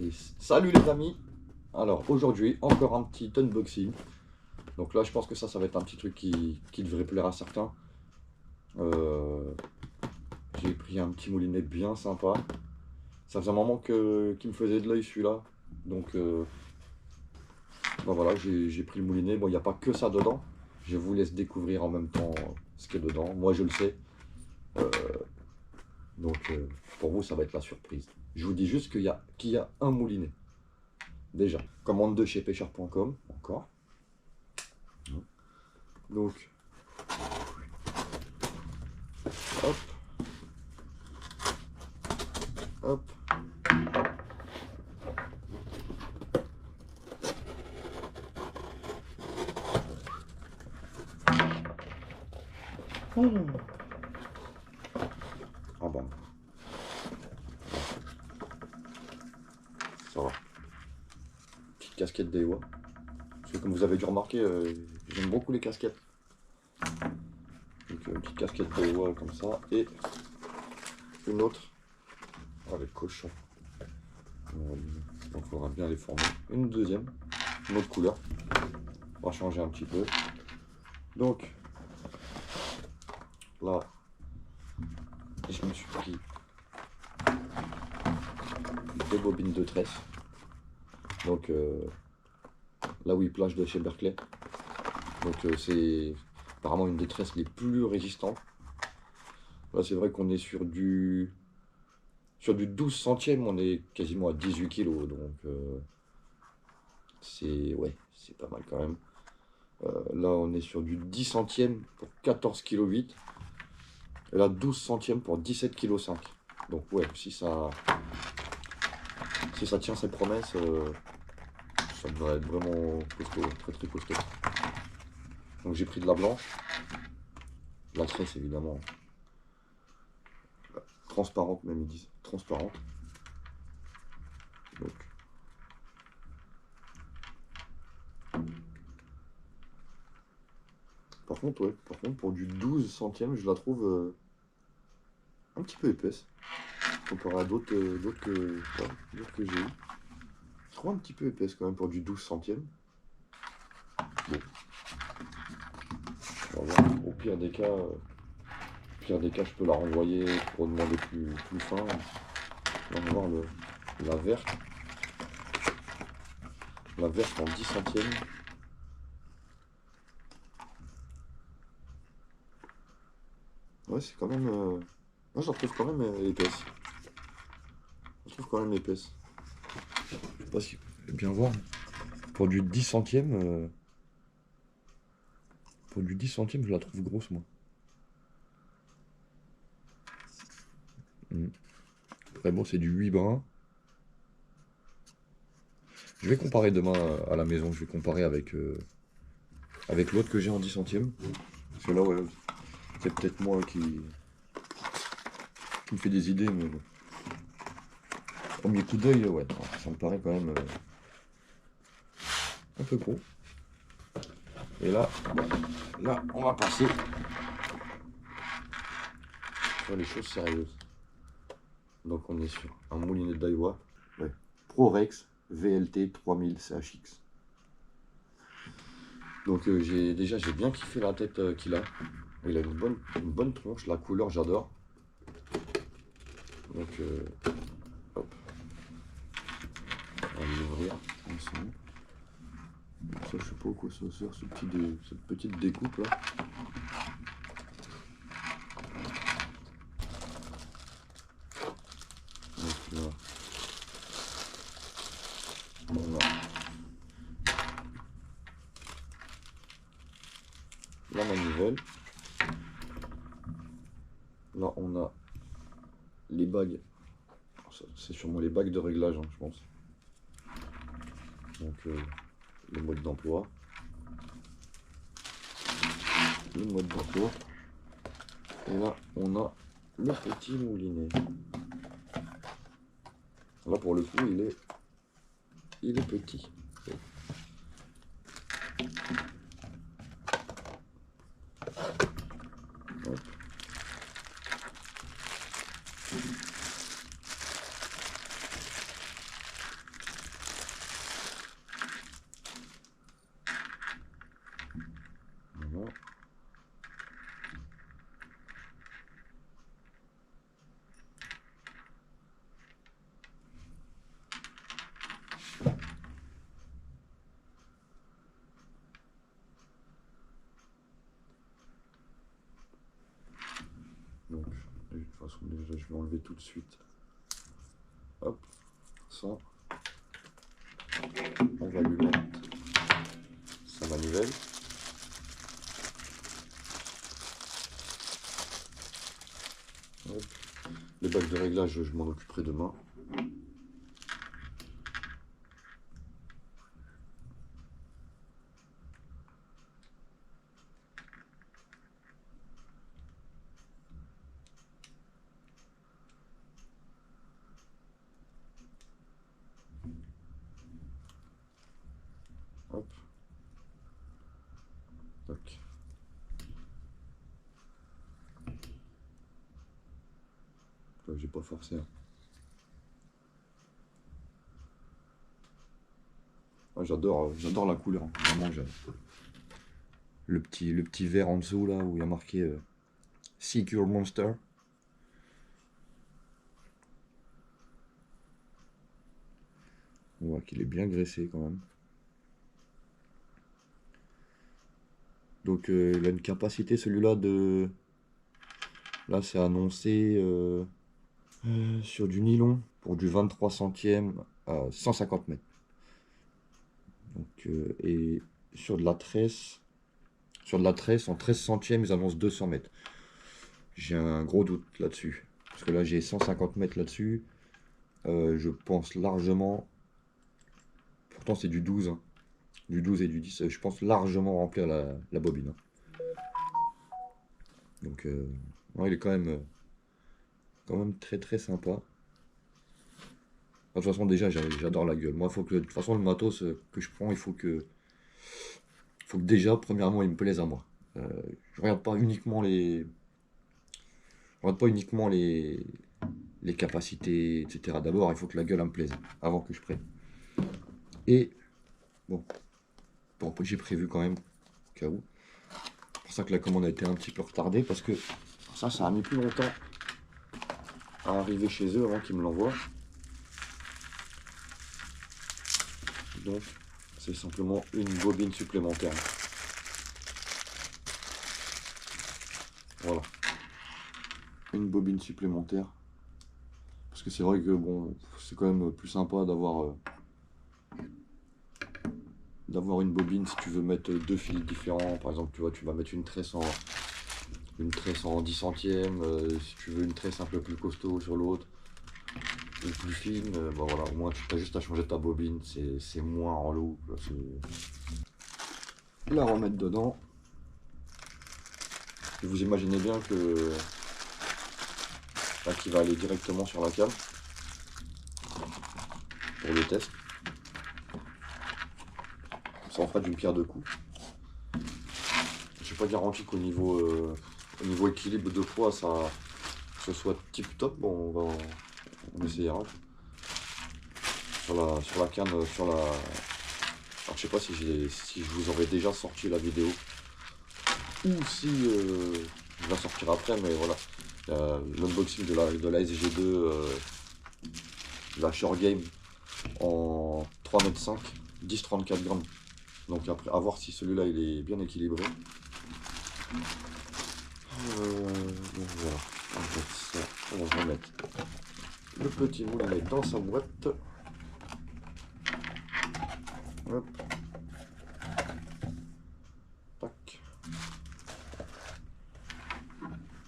Et salut les amis. Alors aujourd'hui encore un petit unboxing. Donc là je pense que ça va être un petit truc qui devrait plaire à certains. J'ai pris un petit moulinet bien sympa. Ça faisait un moment qu'il me faisait de l'œil celui-là. Donc ben voilà, j'ai pris le moulinet. Bon, il n'y a pas que ça dedans. Je vous laisse découvrir en même temps ce qu'il y a dedans. Moi je le sais. Donc pour vous ça va être la surprise. Je vous dis juste qu'il y a un moulinet. Déjà, commande de chez pêcheur.com, encore. Donc, hop, hop. Ah bon. Ça va. Petite casquette d'Ewa. Parce que comme vous avez dû remarquer, j'aime beaucoup les casquettes. Donc une petite casquette d'Ewa comme ça. Et une autre avec cochon. Donc il faudra bien les former. Une deuxième, une autre couleur. On va changer un petit peu. Donc là, je me suis pris deux bobines de tresse. Donc la Whiplash de chez Berkeley. Donc c'est apparemment une des tresses les plus résistantes. Là c'est vrai qu'on est sur du 12 centièmes, on est quasiment à 18 kg. Donc c'est pas mal quand même. Là on est sur du 10 centièmes pour 14,8 kg. Et là 12 centièmes pour 17,5 kg. Donc ouais, si ça tient ses promesses, ça devrait être vraiment costaud, très très costaud. Donc j'ai pris de la blanche, la tresse évidemment, transparente même ils disent, transparente. Donc par contre pour du 12 centièmes je la trouve un petit peu épaisse comparé à d'autres que j'ai eu. Je trouve un petit peu épaisse quand même pour du 12 centièmes. Bon. On va voir. Au pire des cas, je peux la renvoyer pour demander plus fin. On va voir la verte. La verte en 10 centièmes. Ouais, c'est quand même... Moi, je la trouve quand même épaisse. Je trouve quand même épaisse. Je sais pas si vous pouvez bien voir. Pour du 10 centièmes... Pour du 10 centièmes, je la trouve grosse, moi. Après, bon, c'est du 8 brins. Je vais comparer demain à la maison. Je vais comparer avec l'autre que j'ai en 10 centièmes. Parce que là, ouais, c'est peut-être moi qui me fait des idées, mais bon. Premier coup d'œil, ouais, ça me paraît quand même un peu gros. Et là, on va passer sur les choses sérieuses. Donc on est sur un moulinet d'Aiwa, ouais, ProRex VLT 3000 CHX. Donc j'ai bien kiffé la tête qu'il a. Il a une bonne tronche, la couleur j'adore. Donc hop, on va l'ouvrir ensemble. Ça, je sais pas à quoi ça sert, cette petite découpe là. Donc là, on a la manivelle. Là, on a les bagues. C'est sûrement les bagues de réglage, hein, je pense. Donc le mode d'emploi. Le mode d'emploi. Et là, on a le petit moulinet. Là, pour le coup, il est petit. Hop. tout de suite. Hop, ça. On va lui mettre sa manivelle. Hop. Les bacs de réglage, je m'en occuperai demain. Hop. Tac. J'ai pas forcé. Hein. Ah, j'adore la couleur. Hein. Vraiment, j'adore. Le petit verre en dessous là où il y a marqué Secure Monster. On voit qu'il est bien graissé quand même. Donc il a une capacité celui-là de... Là c'est annoncé sur du nylon pour du 23 centièmes à 150 mètres. Donc, et sur de la tresse en 13 centièmes ils annoncent 200 mètres. J'ai un gros doute là-dessus. Parce que là j'ai 150 mètres là-dessus. Je pense largement... Pourtant c'est du 12. Hein. Du 12 et du 10. Je pense largement remplir la bobine. Hein. Donc non, il est quand même très très sympa. De toute façon déjà j'adore la gueule. Moi faut que de toute façon le matos que je prends il faut que déjà premièrement il me plaise à moi. Je regarde pas uniquement les capacités etc. D'abord il faut que la gueule elle me plaise avant que je prenne. Et bon j'ai prévu quand même au cas où. C'est pour ça que la commande a été un petit peu retardée parce que ça a mis plus longtemps à arriver chez eux avant qu'ils me l'envoient. Donc c'est simplement une bobine supplémentaire. Voilà. Une bobine supplémentaire. Parce que c'est vrai que bon, c'est quand même plus sympa d'avoir une bobine si tu veux mettre deux fils différents. Par exemple, tu vois, tu vas mettre une tresse en 10 centièmes. Si tu veux une tresse un peu plus costaud sur l'autre, ou plus fine, bah voilà, au moins tu as juste à changer ta bobine, c'est moins en lot. La remettre dedans. Et vous imaginez bien que là, qui va aller directement sur la cale pour le test. Ça en fera d'une pierre deux coups. J'ai pas garanti qu'au niveau équilibre de poids, ce soit tip top. Bon, on essayera. Sur la canne, alors je sais pas si je vous aurais déjà sorti la vidéo ou si je la sortirai après, mais voilà. L'unboxing de la SG2, la Short Game en 3,5 m, 10-34 grammes. Donc après, à voir si celui-là il est bien équilibré. Donc voilà, on va remettre le petit moulinet dans sa boîte. Hop. Tac.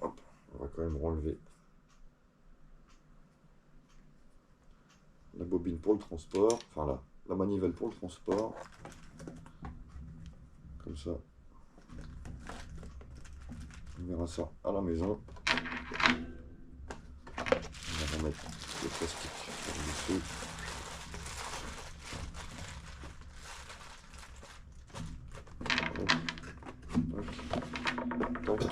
Hop, on va quand même relever la bobine pour le transport, enfin la manivelle pour le transport. Comme ça. On verra ça à la maison. On va remettre le plastique par-dessus. Tac.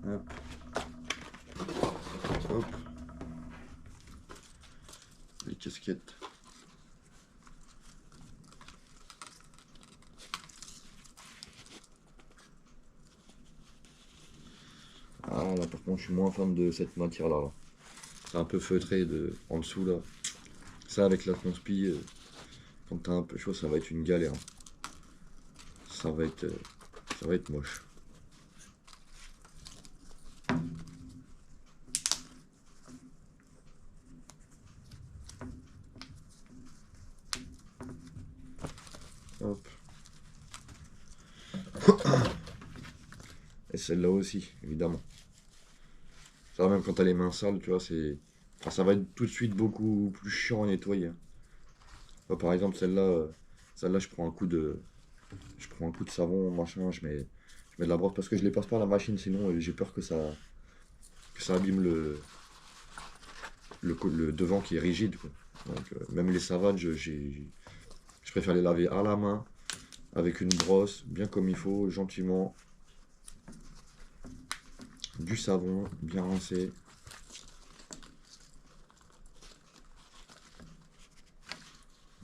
Hop. Hop. Les casquettes. Ah là par contre je suis moins fan de cette matière là. C'est un peu feutré en dessous là. Ça avec la conspi, quand t'as un peu chaud ça va être une galère. Ça va être moche. Hop. Et celle-là aussi, évidemment. Ça, même quand t'as les mains sales, tu vois, c'est... Enfin, ça va être tout de suite beaucoup plus chiant à nettoyer. Là, par exemple, celle-là, je prends un coup de... Je prends un coup de savon, machin, je mets de la brosse parce que je les passe pas à la machine, sinon j'ai peur que ça abîme le devant qui est rigide, quoi. Donc, même les savanes, je préfère les laver à la main, avec une brosse, bien comme il faut, gentiment. Du savon, bien rincé.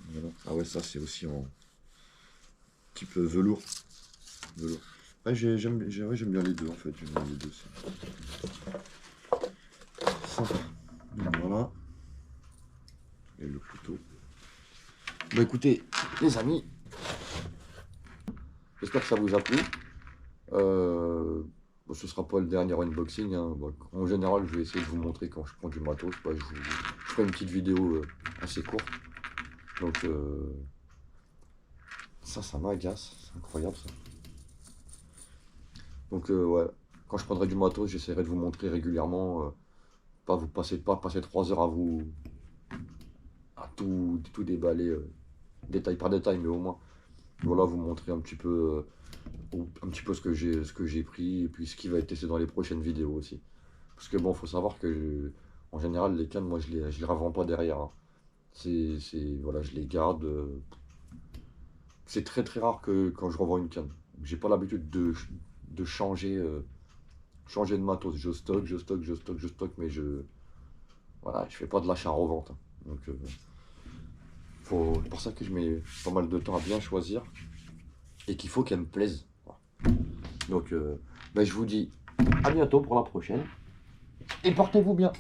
Voilà. Ah ouais, ça c'est aussi en type velours. Velours. Ouais, j'aime bien les deux en fait. J'aime bien les deux. Ça. Voilà. Et le couteau. Bah écoutez, les amis, j'espère que ça vous a plu. Bon, ce sera pas le dernier unboxing, hein. Bon, en général, je vais essayer de vous montrer quand je prends du matos. Bah, je ferai une petite vidéo assez courte. Donc, ça m'agace. C'est incroyable ça. Donc, ouais, quand je prendrai du matos, j'essaierai de vous montrer régulièrement. Pas passer 3 heures à tout déballer, détail par détail, mais au moins, voilà, vous montrer un petit peu ce que j'ai pris, et puis ce qui va être testé dans les prochaines vidéos aussi. Parce que bon, faut savoir que en général, les cannes, moi, je les revends pas derrière, hein. Voilà, je les garde. C'est très très rare que quand je revends une canne. J'ai pas l'habitude de changer de matos. Je stocke, mais voilà, je fais pas de l'achat-revente, hein. Donc, c'est pour ça que je mets pas mal de temps à bien choisir et qu'il faut qu'elle me plaise. Voilà. Donc, ben, je vous dis à bientôt pour la prochaine et portez-vous bien.